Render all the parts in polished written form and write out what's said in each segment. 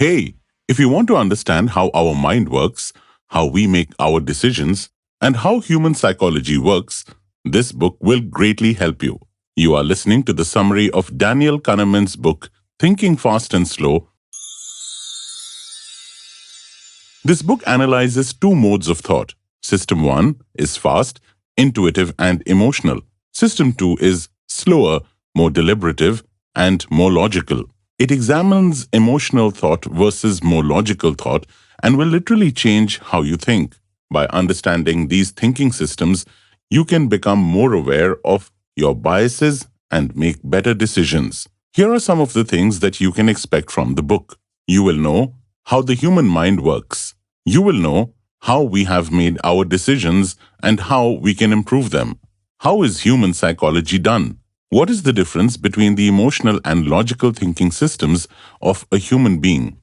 Hey, if you want to understand how our mind works, how we make our decisions, and how human psychology works, this book will greatly help you. You are listening to the summary of Daniel Kahneman's book, Thinking Fast and Slow. This book analyzes two modes of thought. System 1 is fast, intuitive, and emotional. System 2 is slower, more deliberative, and more logical. It examines emotional thought versus more logical thought and will literally change how you think. By understanding these thinking systems, you can become more aware of your biases and make better decisions. Here are some of the things that you can expect from the book. You will know how the human mind works. You will know how we have made our decisions and how we can improve them. How is human psychology done? What is the difference between the emotional and logical thinking systems of a human being?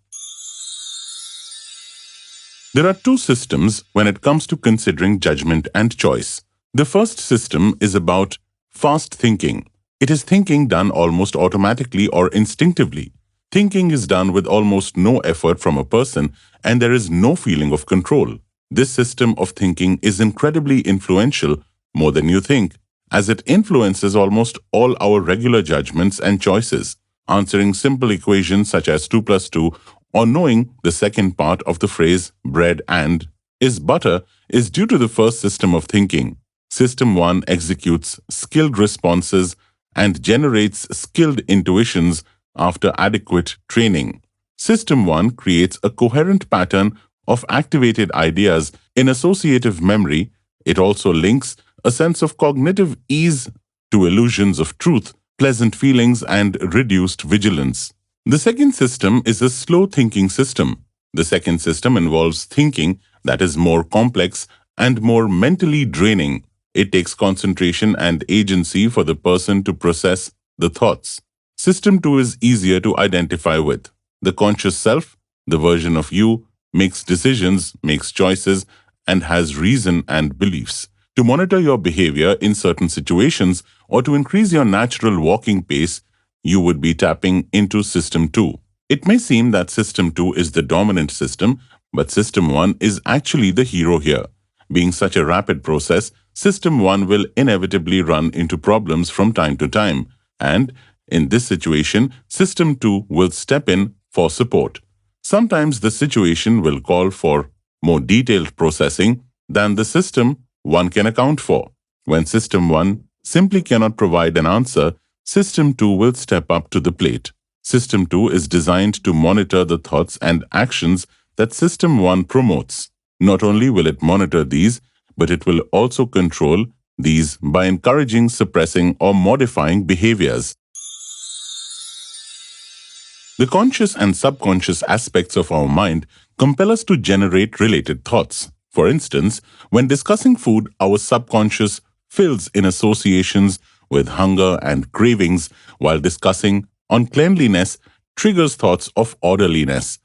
There are two systems when it comes to considering judgment and choice. The first system is about fast thinking. It is thinking done almost automatically or instinctively. Thinking is done with almost no effort from a person, and there is no feeling of control. This system of thinking is incredibly influential, more than you think, as it influences almost all our regular judgments and choices. Answering simple equations such as 2 plus 2 or knowing the second part of the phrase bread and is butter is due to the first system of thinking. System 1 executes skilled responses and generates skilled intuitions after adequate training. System 1 creates a coherent pattern of activated ideas in associative memory. It also links a sense of cognitive ease to illusions of truth, pleasant feelings, and reduced vigilance. The second system is a slow thinking system. The second system involves thinking that is more complex and more mentally draining. It takes concentration and agency for the person to process the thoughts. System 2 is easier to identify with. The conscious self, the version of you, makes decisions, makes choices, and has reason and beliefs. To monitor your behavior in certain situations or to increase your natural walking pace, you would be tapping into System 2. It may seem that System 2 is the dominant system, but System 1 is actually the hero here. Being such a rapid process, System 1 will inevitably run into problems from time to time, and in this situation, System 2 will step in for support. Sometimes the situation will call for more detailed processing than the System 1 can account for. When System 1 simply cannot provide an answer, System 2 will step up to the plate. System 2 is designed to monitor the thoughts and actions that System 1 promotes. Not only will it monitor these, but it will also control these by encouraging, suppressing, or modifying behaviors. The conscious and subconscious aspects of our mind compel us to generate related thoughts. For instance, when discussing food, our subconscious fills in associations with hunger and cravings, while discussing on cleanliness triggers thoughts of orderliness.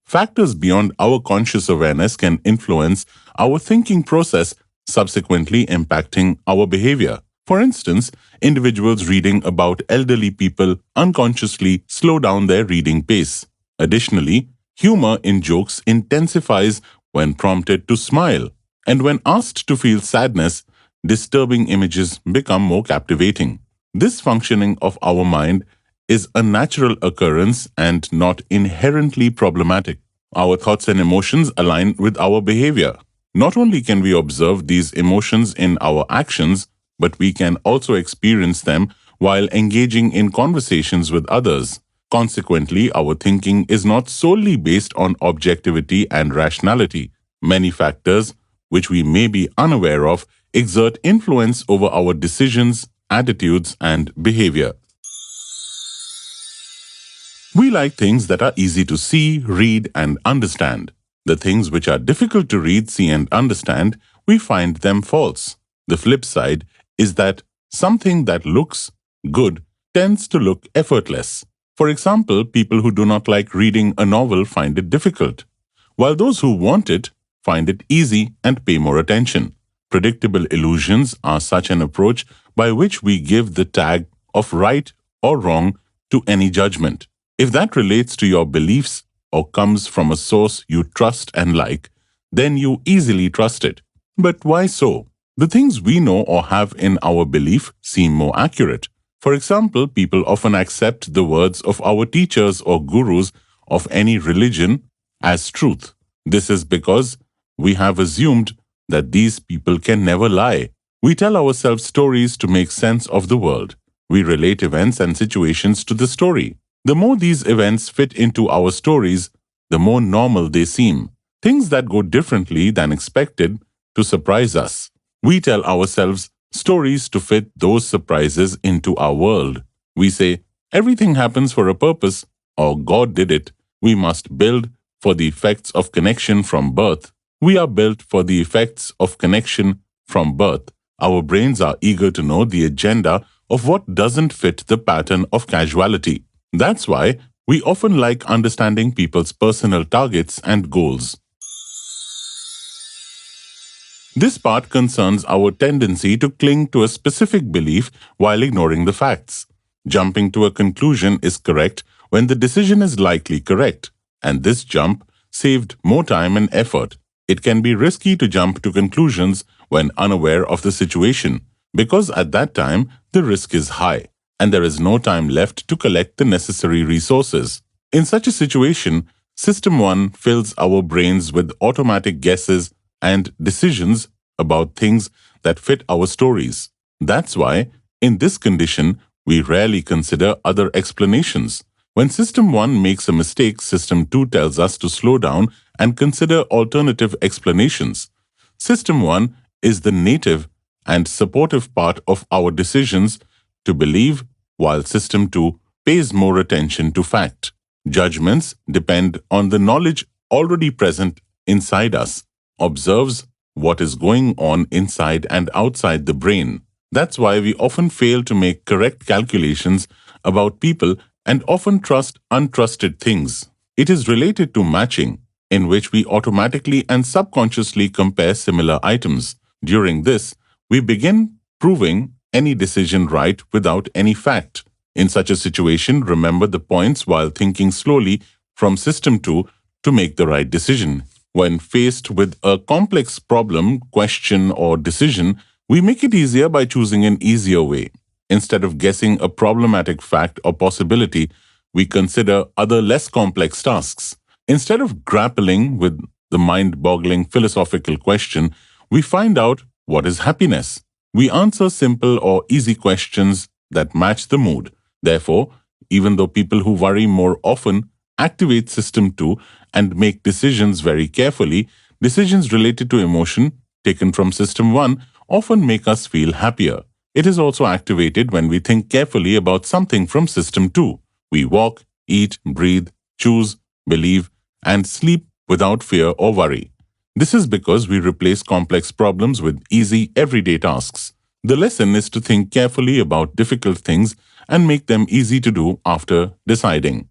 Factors beyond our conscious awareness can influence our thinking process, subsequently impacting our behavior. For instance, individuals reading about elderly people unconsciously slow down their reading pace. Additionally, humor in jokes intensifies when prompted to smile, and when asked to feel sadness, disturbing images become more captivating. This functioning of our mind is a natural occurrence and not inherently problematic. Our thoughts and emotions align with our behavior. Not only can we observe these emotions in our actions, but we can also experience them while engaging in conversations with others. Consequently, our thinking is not solely based on objectivity and rationality. Many factors, which we may be unaware of, exert influence over our decisions, attitudes, and behavior. We like things that are easy to see, read, and understand. The things which are difficult to read, see, and understand, we find them false. The flip side is that something that looks good tends to look effortless. For example, people who do not like reading a novel find it difficult, while those who want it find it easy and pay more attention. Predictable illusions are such an approach by which we give the tag of right or wrong to any judgment. If that relates to your beliefs or comes from a source you trust and like, then you easily trust it. But why so? The things we know or have in our belief seem more accurate. For example, people often accept the words of our teachers or gurus of any religion as truth. This is because we have assumed that these people can never lie. We tell ourselves stories to make sense of the world. We relate events and situations to the story. The more these events fit into our stories, the more normal they seem. Things that go differently than expected to surprise us. We tell ourselves stories to fit those surprises into our world. We say, everything happens for a purpose, or God did it. We must build for the effects of connection from birth. We are built for the effects of connection from birth. Our brains are eager to know the agenda of what doesn't fit the pattern of casuality. That's why we often like understanding people's personal targets and goals. This part concerns our tendency to cling to a specific belief while ignoring the facts. Jumping to a conclusion is correct when the decision is likely correct, and this jump saved more time and effort. It can be risky to jump to conclusions when unaware of the situation, because at that time the risk is high, and there is no time left to collect the necessary resources. In such a situation, System 1 fills our brains with automatic guesses and decisions about things that fit our stories. That's why, in this condition, we rarely consider other explanations. When System 1 makes a mistake, System 2 tells us to slow down and consider alternative explanations. System 1 is the native and supportive part of our decisions to believe, while System 2 pays more attention to fact. Judgments depend on the knowledge already present inside us, observes what is going on inside and outside the brain. That's why we often fail to make correct calculations about people and often trust untrusted things. It is related to matching, in which we automatically and subconsciously compare similar items. During this, we begin proving any decision right without any fact. In such a situation, remember the points while thinking slowly from System 2 to make the right decision. When faced with a complex problem, question, or decision, we make it easier by choosing an easier way. Instead of guessing a problematic fact or possibility, we consider other less complex tasks. Instead of grappling with the mind-boggling philosophical question, we find out what is happiness. We answer simple or easy questions that match the mood. Therefore, even though people who worry more often activate System 2 and make decisions very carefully, decisions related to emotion taken from System 1 often make us feel happier. It is also activated when we think carefully about something from System 2. We walk, eat, breathe, choose, believe, and sleep without fear or worry. This is because we replace complex problems with easy, everyday tasks. The lesson is to think carefully about difficult things and make them easy to do after deciding.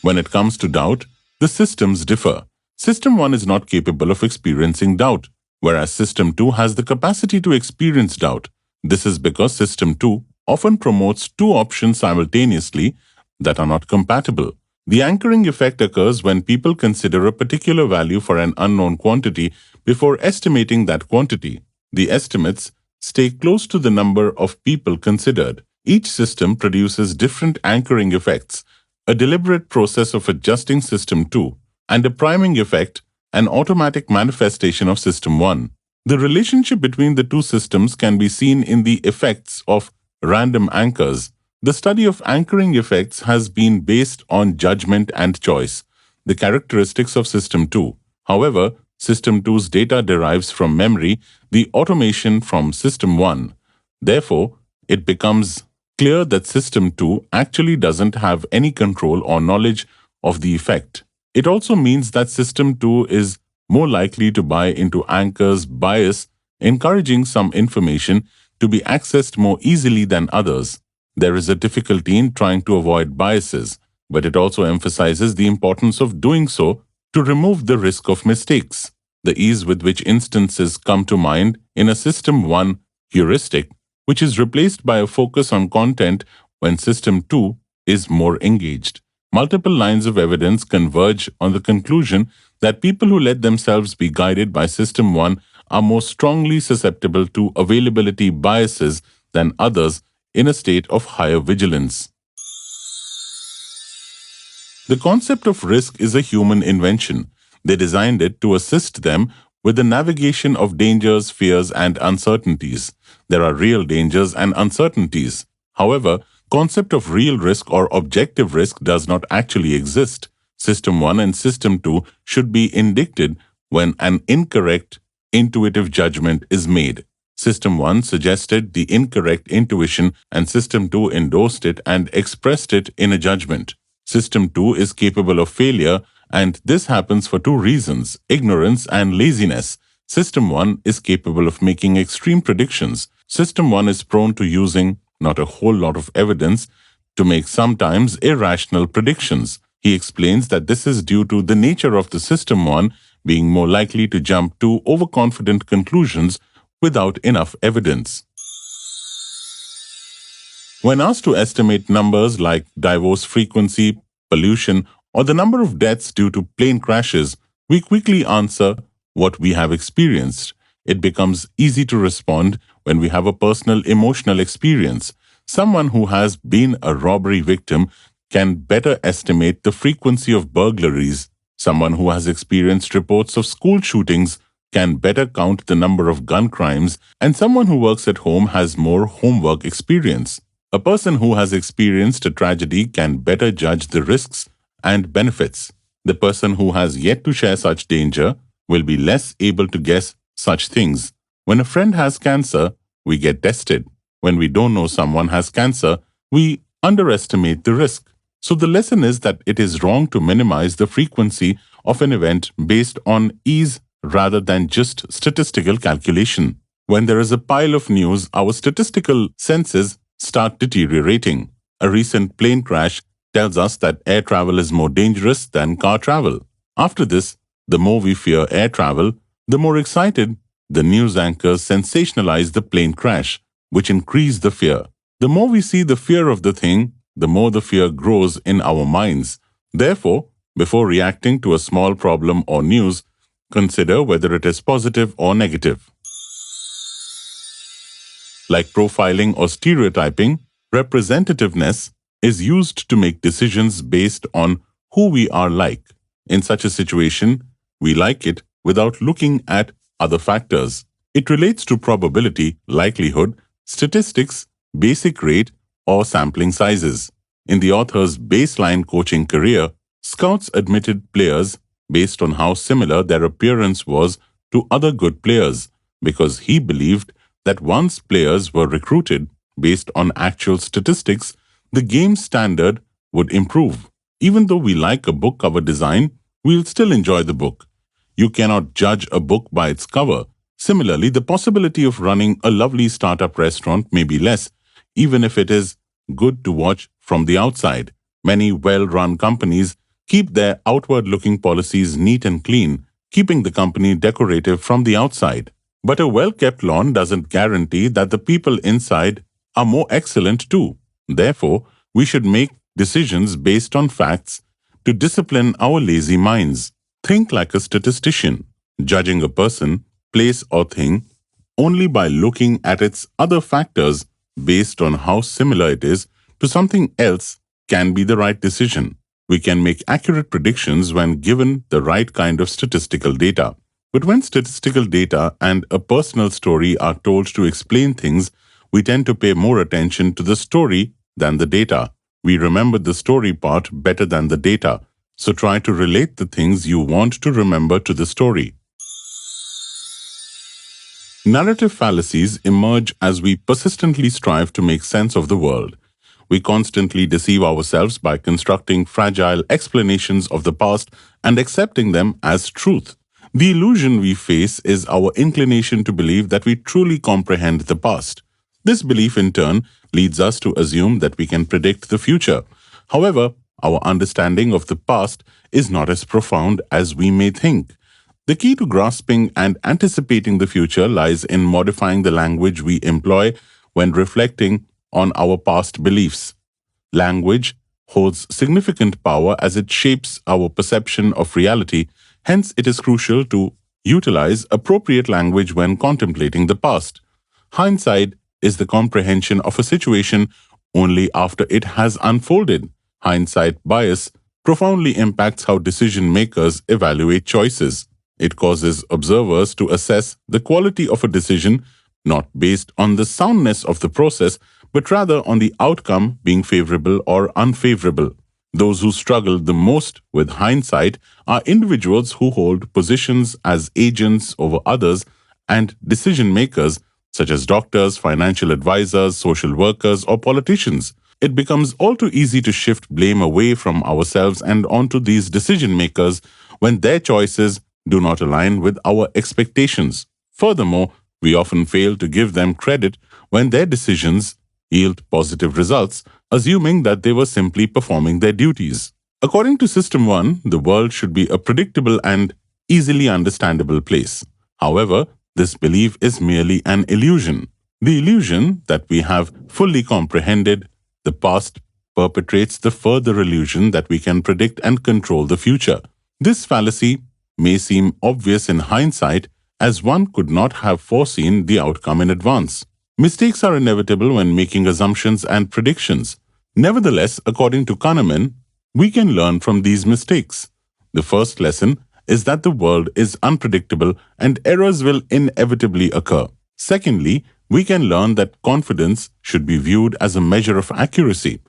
When it comes to doubt, the systems differ. System 1 is not capable of experiencing doubt, whereas System 2 has the capacity to experience doubt. This is because System 2 often promotes two options simultaneously that are not compatible. The anchoring effect occurs when people consider a particular value for an unknown quantity before estimating that quantity. The estimates stay close to the number of people considered. Each system produces different anchoring effects, a deliberate process of adjusting System 2, and a priming effect, an automatic manifestation of System 1. The relationship between the two systems can be seen in the effects of random anchors. The study of anchoring effects has been based on judgment and choice, the characteristics of System 2. However, System 2's data derives from memory, the automation from System 1. Therefore, it becomes clear that System 2 actually doesn't have any control or knowledge of the effect. It also means that System 2 is more likely to buy into anchors' bias, encouraging some information to be accessed more easily than others. There is a difficulty in trying to avoid biases, but it also emphasizes the importance of doing so to remove the risk of mistakes. The ease with which instances come to mind in a System 1 heuristic, which is replaced by a focus on content when System 2 is more engaged. Multiple lines of evidence converge on the conclusion that people who let themselves be guided by System 1 are more strongly susceptible to availability biases than others in a state of higher vigilance. The concept of risk is a human invention. They designed it to assist them with the navigation of dangers, fears, and uncertainties. There are real dangers and uncertainties. However, concept of real risk or objective risk does not actually exist. System 1 and System 2 should be indicted when an incorrect intuitive judgment is made. System 1 suggested the incorrect intuition and System 2 endorsed it and expressed it in a judgment. System 2 is capable of failure, and this happens for two reasons: ignorance and laziness. System 1 is capable of making extreme predictions. System 1 is prone to using not a whole lot of evidence to make sometimes irrational predictions. He explains that this is due to the nature of the System 1 being more likely to jump to overconfident conclusions without enough evidence. When asked to estimate numbers like divorce frequency, pollution, or the number of deaths due to plane crashes, we quickly answer what we have experienced. It becomes easy to respond when we have a personal emotional experience. Someone who has been a robbery victim can better estimate the frequency of burglaries. Someone who has experienced reports of school shootings can better count the number of gun crimes, and someone who works at home has more homework experience. A person who has experienced a tragedy can better judge the risks and benefits. The person who has yet to share such danger will be less able to guess such things. When a friend has cancer, we get tested. When we don't know someone has cancer, we underestimate the risk. So the lesson is that it is wrong to minimize the frequency of an event based on ease rather than just statistical calculation. When there is a pile of news, our statistical senses start deteriorating. A recent plane crash tells us that air travel is more dangerous than car travel. After this, the more we fear air travel, the more excited the news anchors sensationalize the plane crash, which increase the fear. The more we see the fear of the thing, the more the fear grows in our minds. Therefore, before reacting to a small problem or news, consider whether it is positive or negative. Like profiling or stereotyping, representativeness is used to make decisions based on who we are like. In such a situation, we like it without looking at other factors. It relates to probability, likelihood, statistics, basic rate, or sampling sizes. In the author's baseline coaching career, scouts admitted players based on how similar their appearance was to other good players, because he believed that once players were recruited based on actual statistics, the game standard would improve. Even though we like a book cover design, we'll still enjoy the book. You cannot judge a book by its cover. Similarly, the possibility of running a lovely startup restaurant may be less, even if it is good to watch from the outside. Many well-run companies keep their outward-looking policies neat and clean, keeping the company decorative from the outside. But a well-kept lawn doesn't guarantee that the people inside are more excellent too. Therefore, we should make decisions based on facts to discipline our lazy minds. Think like a statistician, judging a person, place, or thing only by looking at its other factors based on how similar it is to something else can be the right decision. We can make accurate predictions when given the right kind of statistical data. But when statistical data and a personal story are told to explain things, we tend to pay more attention to the story than the data. We remember the story part better than the data, so try to relate the things you want to remember to the story. Narrative fallacies emerge as we persistently strive to make sense of the world. We constantly deceive ourselves by constructing fragile explanations of the past and accepting them as truth. The illusion we face is our inclination to believe that we truly comprehend the past. This belief, in turn, leads us to assume that we can predict the future. However, our understanding of the past is not as profound as we may think. The key to grasping and anticipating the future lies in modifying the language we employ when reflecting on our past beliefs. Language holds significant power as it shapes our perception of reality. Hence, it is crucial to utilize appropriate language when contemplating the past. Hindsight is the comprehension of a situation only after it has unfolded. Hindsight bias profoundly impacts how decision makers evaluate choices. It causes observers to assess the quality of a decision not based on the soundness of the process, but rather on the outcome being favorable or unfavorable. Those who struggle the most with hindsight are individuals who hold positions as agents over others and decision makers, such as doctors, financial advisors, social workers, or politicians. It becomes all too easy to shift blame away from ourselves and onto these decision makers when their choices do not align with our expectations. Furthermore, we often fail to give them credit when their decisions yield positive results, assuming that they were simply performing their duties. According to System 1, the world should be a predictable and easily understandable place. However, this belief is merely an illusion. The illusion that we have fully comprehended the past perpetrates the further illusion that we can predict and control the future. This fallacy may seem obvious in hindsight, as one could not have foreseen the outcome in advance. Mistakes are inevitable when making assumptions and predictions. Nevertheless, according to Kahneman, we can learn from these mistakes. The first lesson is that the world is unpredictable and errors will inevitably occur. Secondly, we can learn that confidence should be viewed as a measure of accuracy.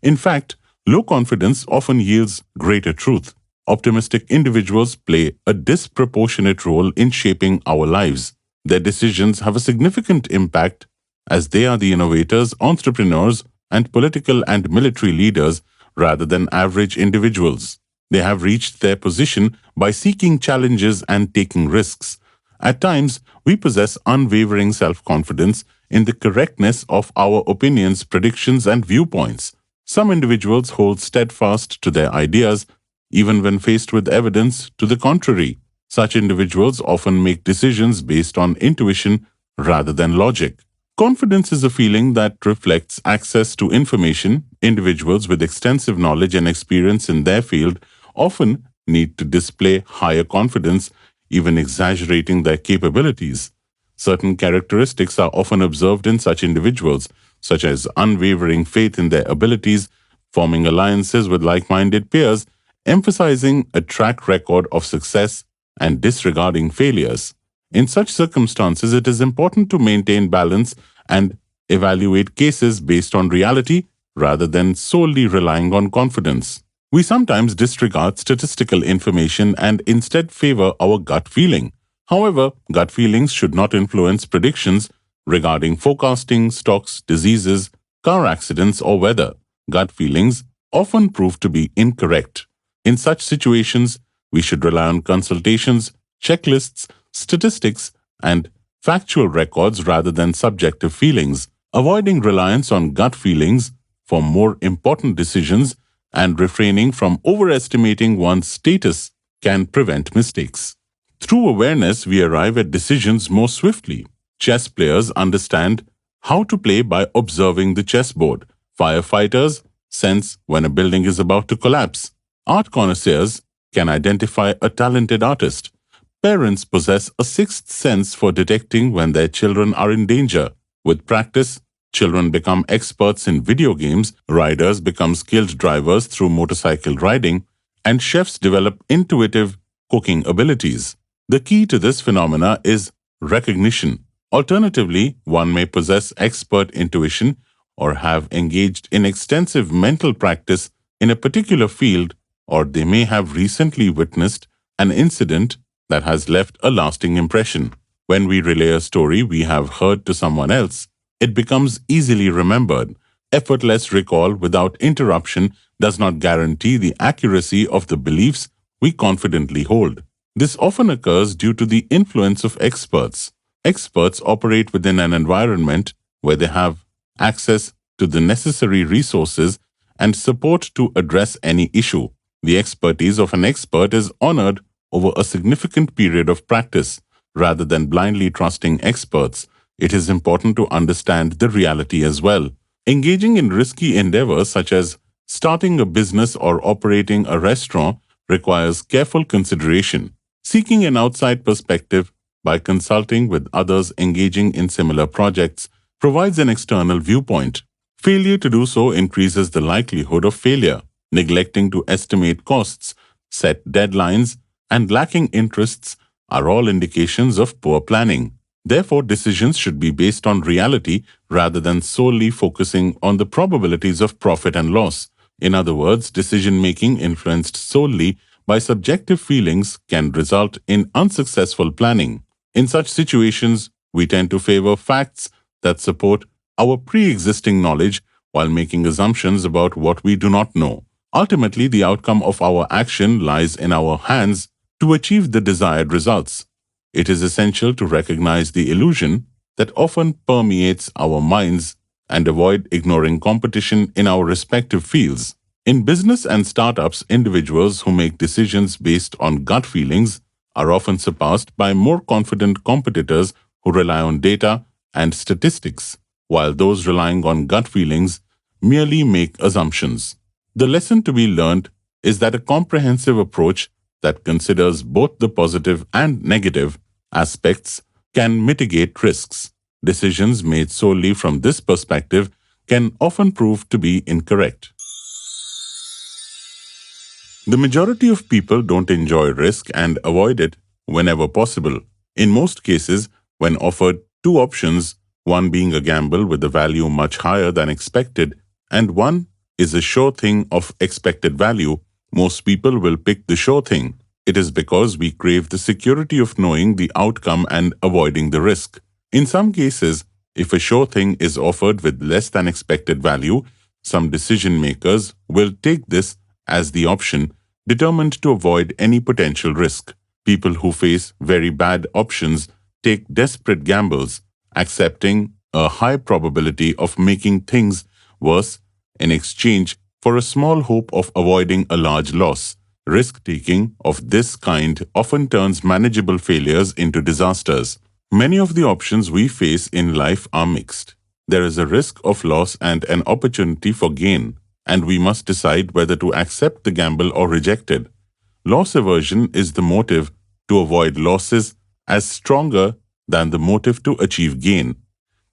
In fact, low confidence often yields greater truth. Optimistic individuals play a disproportionate role in shaping our lives. Their decisions have a significant impact as they are the innovators, entrepreneurs, and political and military leaders rather than average individuals. They have reached their position by seeking challenges and taking risks. At times, we possess unwavering self-confidence in the correctness of our opinions, predictions, and viewpoints. Some individuals hold steadfast to their ideas even when faced with evidence to the contrary. Such individuals often make decisions based on intuition rather than logic. Confidence is a feeling that reflects access to information. Individuals with extensive knowledge and experience in their field often need to display higher confidence, even exaggerating their capabilities. Certain characteristics are often observed in such individuals, such as unwavering faith in their abilities, forming alliances with like-minded peers, emphasizing a track record of success, and disregarding failures. In such circumstances, it is important to maintain balance and evaluate cases based on reality rather than solely relying on confidence. We sometimes disregard statistical information and instead favor our gut feeling. However, gut feelings should not influence predictions regarding forecasting, stocks, diseases, car accidents, or weather. Gut feelings often prove to be incorrect. In such situations, we should rely on consultations, checklists, statistics, and factual records rather than subjective feelings. Avoiding reliance on gut feelings for more important decisions and refraining from overestimating one's status can prevent mistakes. Through awareness, we arrive at decisions more swiftly. Chess players understand how to play by observing the chessboard. Firefighters sense when a building is about to collapse. Art connoisseurs can identify a talented artist. Parents possess a sixth sense for detecting when their children are in danger. With practice, children become experts in video games, riders become skilled drivers through motorcycle riding, and chefs develop intuitive cooking abilities. The key to this phenomena is recognition. Alternatively, one may possess expert intuition or have engaged in extensive mental practice in a particular field, or they may have recently witnessed an incident that has left a lasting impression. When we relay a story we have heard to someone else, it becomes easily remembered. Effortless recall without interruption does not guarantee the accuracy of the beliefs we confidently hold. This often occurs due to the influence of experts. Experts operate within an environment where they have access to the necessary resources and support to address any issue. The expertise of an expert is honored over a significant period of practice. Rather than blindly trusting experts, it is important to understand the reality as well. Engaging in risky endeavors such as Starting a business or operating a restaurant requires careful consideration. Seeking an outside perspective by consulting with others engaging in similar projects provides an external viewpoint. Failure to do so increases the likelihood of failure. Neglecting to estimate costs, set deadlines, and lacking interests are all indications of poor planning. Therefore, decisions should be based on reality rather than solely focusing on the probabilities of profit and loss. In other words, decision-making influenced solely by subjective feelings can result in unsuccessful planning. In such situations, we tend to favor facts that support our pre-existing knowledge while making assumptions about what we do not know. Ultimately, the outcome of our action lies in our hands to achieve the desired results. It is essential to recognize the illusion that often permeates our minds and avoid ignoring competition in our respective fields. In business and startups, individuals who make decisions based on gut feelings are often surpassed by more confident competitors who rely on data and statistics, while those relying on gut feelings merely make assumptions. The lesson to be learned is that a comprehensive approach that considers both the positive and negative aspects can mitigate risks. Decisions made solely from this perspective can often prove to be incorrect. The majority of people don't enjoy risk and avoid it whenever possible. In most cases, when offered two options, one being a gamble with a value much higher than expected, and one is a sure thing of expected value, most people will pick the sure thing. It is because we crave the security of knowing the outcome and avoiding the risk. In some cases, if a sure thing is offered with less than expected value, some decision makers will take this as the option, determined to avoid any potential risk. People who face very bad options take desperate gambles, accepting a high probability of making things worse in exchange for a small hope of avoiding a large loss. Risk-taking of this kind often turns manageable failures into disasters. Many of the options we face in life are mixed. There is a risk of loss and an opportunity for gain, and we must decide whether to accept the gamble or reject it. Loss aversion is the motive to avoid losses as stronger than the motive to achieve gain.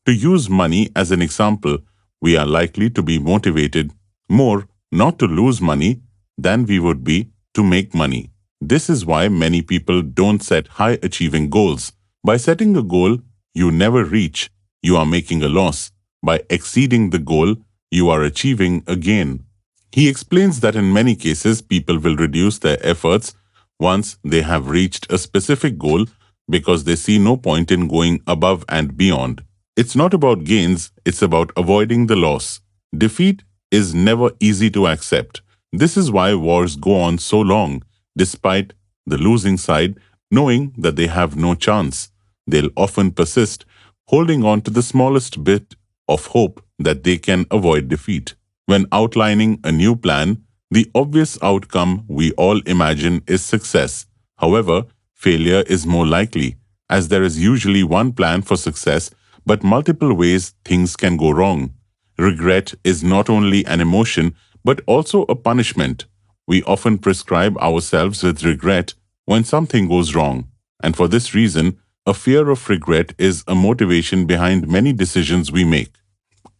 To use money as an example, we are likely to be motivated more not to lose money than we would be to make money. This is why many people don't set high-achieving goals. By setting a goal you never reach, you are making a loss. By exceeding the goal, you are achieving a gain. He explains that in many cases, people will reduce their efforts once they have reached a specific goal because they see no point in going above and beyond. It's not about gains, it's about avoiding the loss. Defeat is never easy to accept. This is why wars go on so long, despite the losing side knowing that they have no chance. They'll often persist, holding on to the smallest bit of hope that they can avoid defeat. When outlining a new plan, the obvious outcome we all imagine is success. However, failure is more likely, as there is usually one plan for success, but multiple ways things can go wrong. Regret is not only an emotion, but also a punishment. We often prescribe ourselves with regret when something goes wrong, and for this reason, a fear of regret is a motivation behind many decisions we make.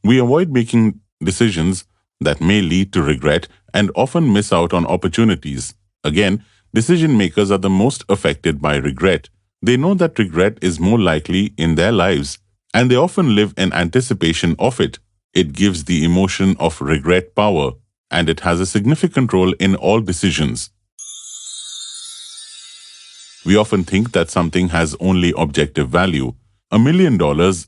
We avoid making decisions that may lead to regret and often miss out on opportunities. Again, decision makers are the most affected by regret. They know that regret is more likely in their lives, and they often live in anticipation of it. It gives the emotion of regret power, and it has a significant role in all decisions. We often think that something has only objective value. $1 million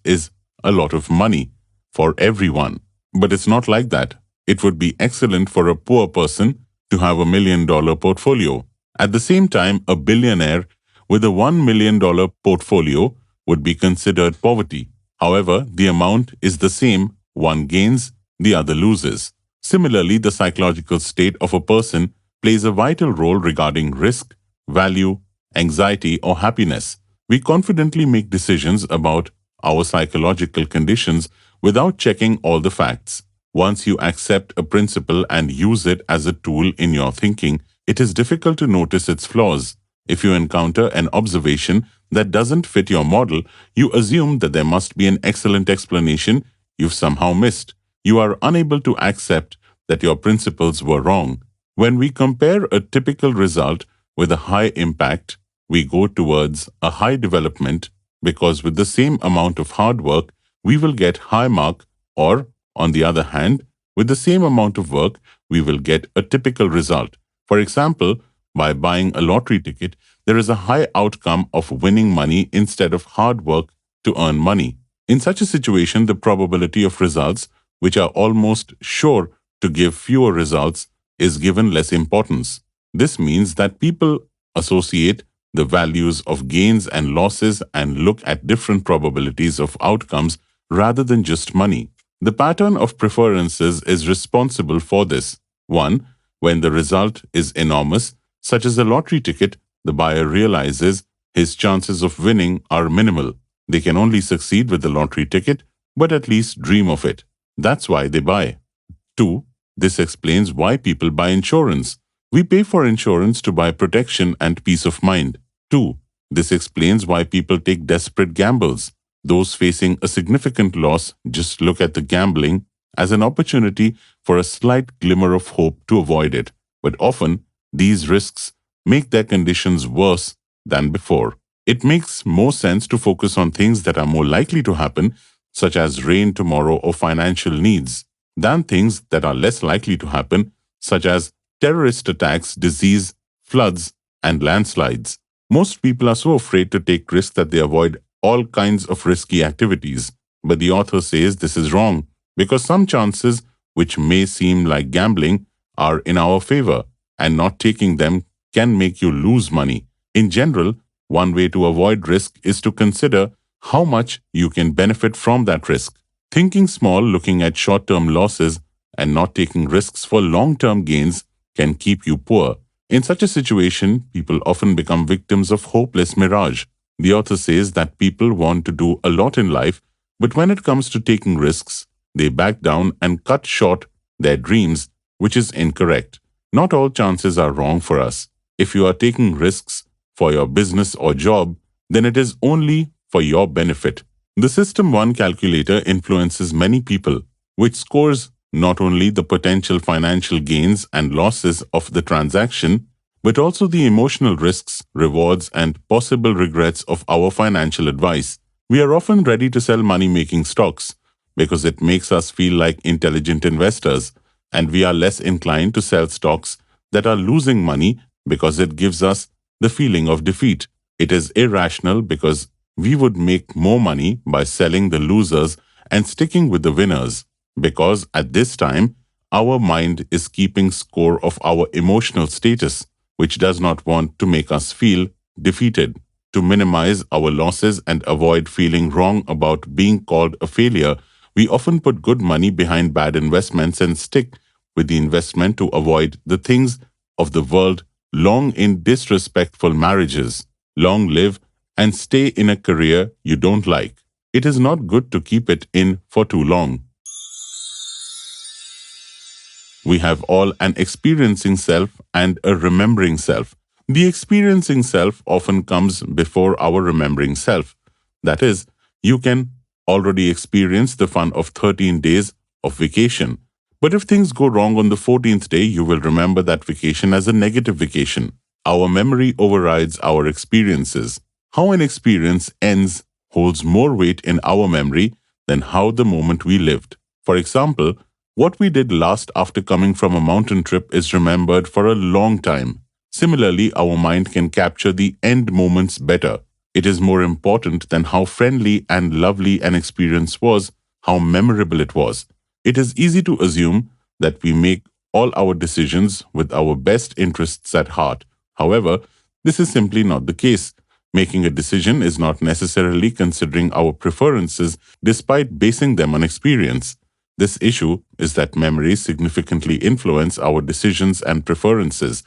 is a lot of money for everyone, but it's not like that. It would be excellent for a poor person to have $1 million portfolio. At the same time, a billionaire with a $1 million portfolio would be considered poverty. However, the amount is the same. One gains, the other loses. Similarly, the psychological state of a person plays a vital role regarding risk, value, anxiety, or happiness. We confidently make decisions about our psychological conditions without checking all the facts. Once you accept a principle and use it as a tool in your thinking, it is difficult to notice its flaws. If you encounter an observation that doesn't fit your model, you assume that there must be an excellent explanation you've somehow missed. You are unable to accept that your principles were wrong. When we compare a typical result with a high impact, we go towards a high development because with the same amount of hard work, we will get high mark, or on the other hand, with the same amount of work, we will get a typical result. For example, by buying a lottery ticket, there is a high outcome of winning money instead of hard work to earn money. In such a situation, the probability of results, which are almost sure to give fewer results, is given less importance. This means that people associate the values of gains and losses and look at different probabilities of outcomes rather than just money. The pattern of preferences is responsible for this. 1. When the result is enormous, such as a lottery ticket, the buyer realizes his chances of winning are minimal. They can only succeed with the lottery ticket, but at least dream of it. That's why they buy. 2. This explains why people buy insurance. We pay for insurance to buy protection and peace of mind. 2. This explains why people take desperate gambles. Those facing a significant loss just look at the gambling as an opportunity for a slight glimmer of hope to avoid it. But often, these risks make their conditions worse than before. It makes more sense to focus on things that are more likely to happen, such as rain tomorrow or financial needs, than things that are less likely to happen, such as terrorist attacks, disease, floods, and landslides. Most people are so afraid to take risks that they avoid all kinds of risky activities. But the author says this is wrong, because some chances, which may seem like gambling, are in our favor, and not taking them can make you lose money. In general, one way to avoid risk is to consider how much you can benefit from that risk. Thinking small, looking at short-term losses, and not taking risks for long-term gains can keep you poor. In such a situation, people often become victims of hopeless mirage. The author says that people want to do a lot in life, but when it comes to taking risks, they back down and cut short their dreams, which is incorrect. Not all chances are wrong for us. If you are taking risks for your business or job, then it is only for your benefit. The System 1 calculator influences many people, which scores not only the potential financial gains and losses of the transaction, but also the emotional risks, rewards, and possible regrets of our financial advice. We are often ready to sell money-making stocks because it makes us feel like intelligent investors, and we are less inclined to sell stocks that are losing money because it gives us the feeling of defeat. It is irrational because we would make more money by selling the losers and sticking with the winners, because at this time, our mind is keeping score of our emotional status, which does not want to make us feel defeated. To minimize our losses and avoid feeling wrong about being called a failure, we often put good money behind bad investments and stick with the investment to avoid the things of the world, long in disrespectful marriages, long live and stay in a career you don't like. It is not good to keep it in for too long. We have all an experiencing self and a remembering self. The experiencing self often comes before our remembering self. That is, you can already experience the fun of 13 days of vacation. But if things go wrong on the 14th day, you will remember that vacation as a negative vacation. Our memory overrides our experiences. How an experience ends holds more weight in our memory than how the moment we lived. For example, what we did last after coming from a mountain trip is remembered for a long time. Similarly, our mind can capture the end moments better. It is more important than how friendly and lovely an experience was, how memorable it was. It is easy to assume that we make all our decisions with our best interests at heart. However, this is simply not the case. Making a decision is not necessarily considering our preferences despite basing them on experience. This issue is that memories significantly influence our decisions and preferences,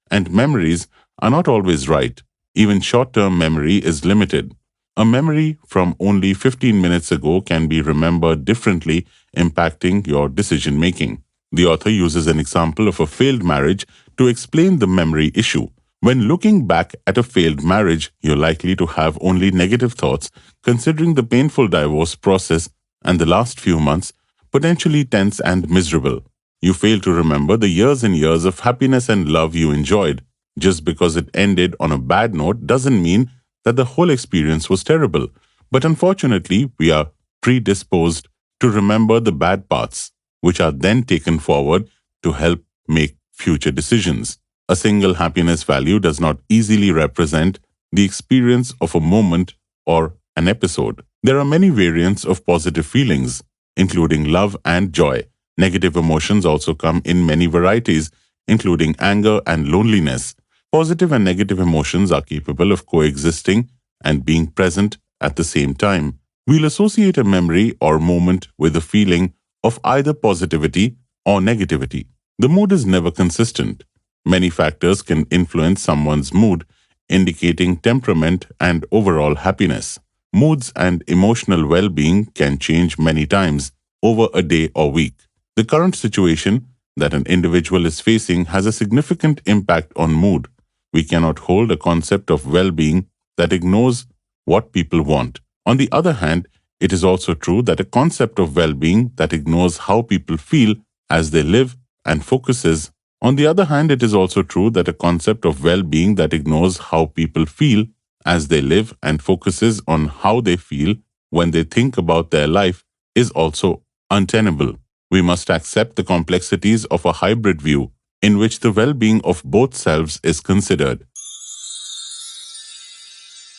and memories are not always right. Even short-term memory is limited. A memory from only 15 minutes ago can be remembered differently, impacting your decision making. The author uses an example of a failed marriage to explain the memory issue. When looking back at a failed marriage, you're likely to have only negative thoughts, considering the painful divorce process and the last few months potentially tense and miserable. You fail to remember the years and years of happiness and love you enjoyed. Just because it ended on a bad note doesn't mean that the whole experience was terrible. But unfortunately, we are predisposed to remember the bad parts, which are then taken forward to help make future decisions. A single happiness value does not easily represent the experience of a moment or an episode. There are many variants of positive feelings, including love and joy. Negative emotions also come in many varieties, including anger and loneliness. Positive and negative emotions are capable of coexisting and being present at the same time. We'll associate a memory or moment with a feeling of either positivity or negativity. The mood is never consistent. Many factors can influence someone's mood, indicating temperament and overall happiness. Moods and emotional well-being can change many times over a day or week. The current situation that an individual is facing has a significant impact on mood. We cannot hold a concept of well-being that ignores what people want. On the other hand, it is also true that a concept of well-being that ignores how people feel as they live and focuses On the other hand, it is also true that a concept of well-being that ignores how people feel as they live and focuses on how they feel when they think about their life is also untenable. We must accept the complexities of a hybrid view in which the well-being of both selves is considered.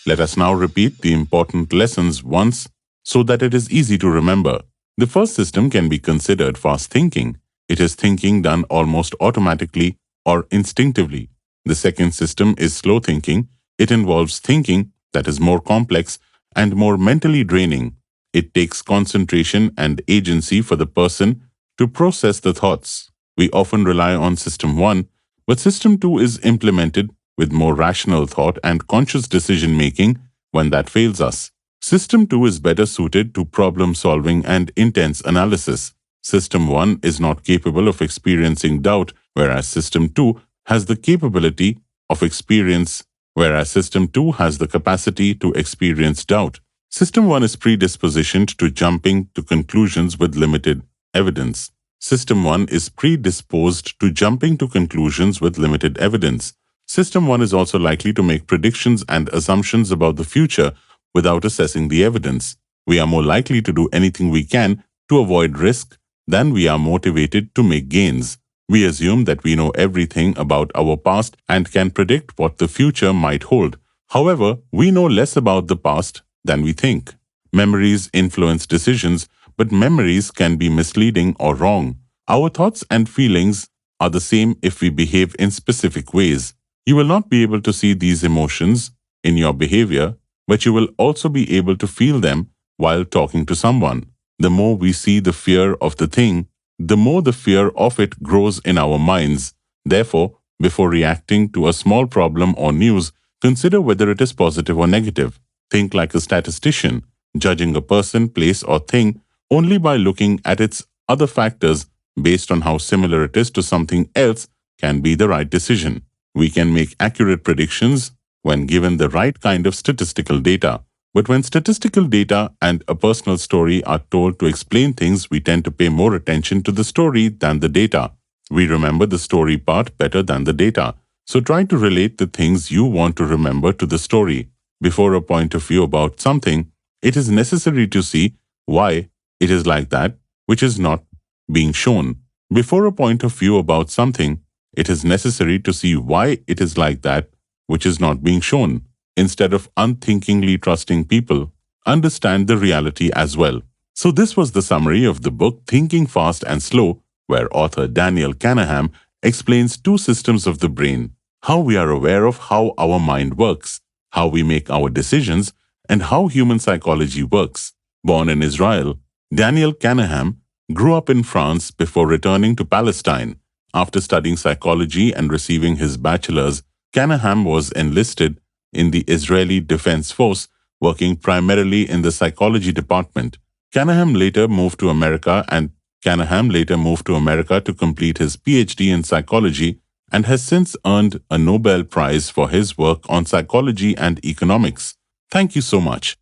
Let us now repeat the important lessons once so that it is easy to remember. The first system can be considered fast thinking. It is thinking done almost automatically or instinctively. The second system is slow thinking. It involves thinking that is more complex and more mentally draining. It takes concentration and agency for the person to process the thoughts. We often rely on System 1, but System 2 is implemented with more rational thought and conscious decision-making when that fails us. System 2 is better suited to problem-solving and intense analysis. System 1 is not capable of experiencing doubt, whereas System 2 has the capability of System 2 has the capacity to experience doubt. System 1 is predispositioned to jumping to conclusions with limited evidence. System 1 is predisposed to jumping to conclusions with limited evidence. System 1 is also likely to make predictions and assumptions about the future without assessing the evidence. We are more likely to do anything we can to avoid risk than we are motivated to make gains. We assume that we know everything about our past and can predict what the future might hold. However, we know less about the past than we think. Memories influence decisions, but memories can be misleading or wrong. Our thoughts and feelings are the same if we behave in specific ways. You will not be able to see these emotions in your behavior, but you will also be able to feel them while talking to someone. The more we see the fear of the thing, the more the fear of it grows in our minds. Therefore, before reacting to a small problem or news, consider whether it is positive or negative. Think like a statistician, judging a person, place, or thing only by looking at its other factors based on how similar it is to something else can be the right decision. We can make accurate predictions when given the right kind of statistical data. But when statistical data and a personal story are told to explain things, we tend to pay more attention to the story than the data. We remember the story part better than the data. So try to relate the things you want to remember to the story. Before a point of view about something, it is necessary to see why it is like that, which is not being shown. Before a point of view about something, it is necessary to see why it is like that, which is not being shown. Instead of unthinkingly trusting people, understand the reality as well. So this was the summary of the book Thinking Fast and Slow, where author Daniel Kahneman explains two systems of the brain, how we are aware of how our mind works, how we make our decisions, and how human psychology works. Born in Israel, Daniel Kahneman grew up in France before returning to Palestine. After studying psychology and receiving his bachelor's, Kahneman was enlisted in the Israeli Defense Force, working primarily in the psychology department. Kahneman later moved to America to complete his PhD in psychology and has since earned a Nobel Prize for his work on psychology and economics. Thank you so much.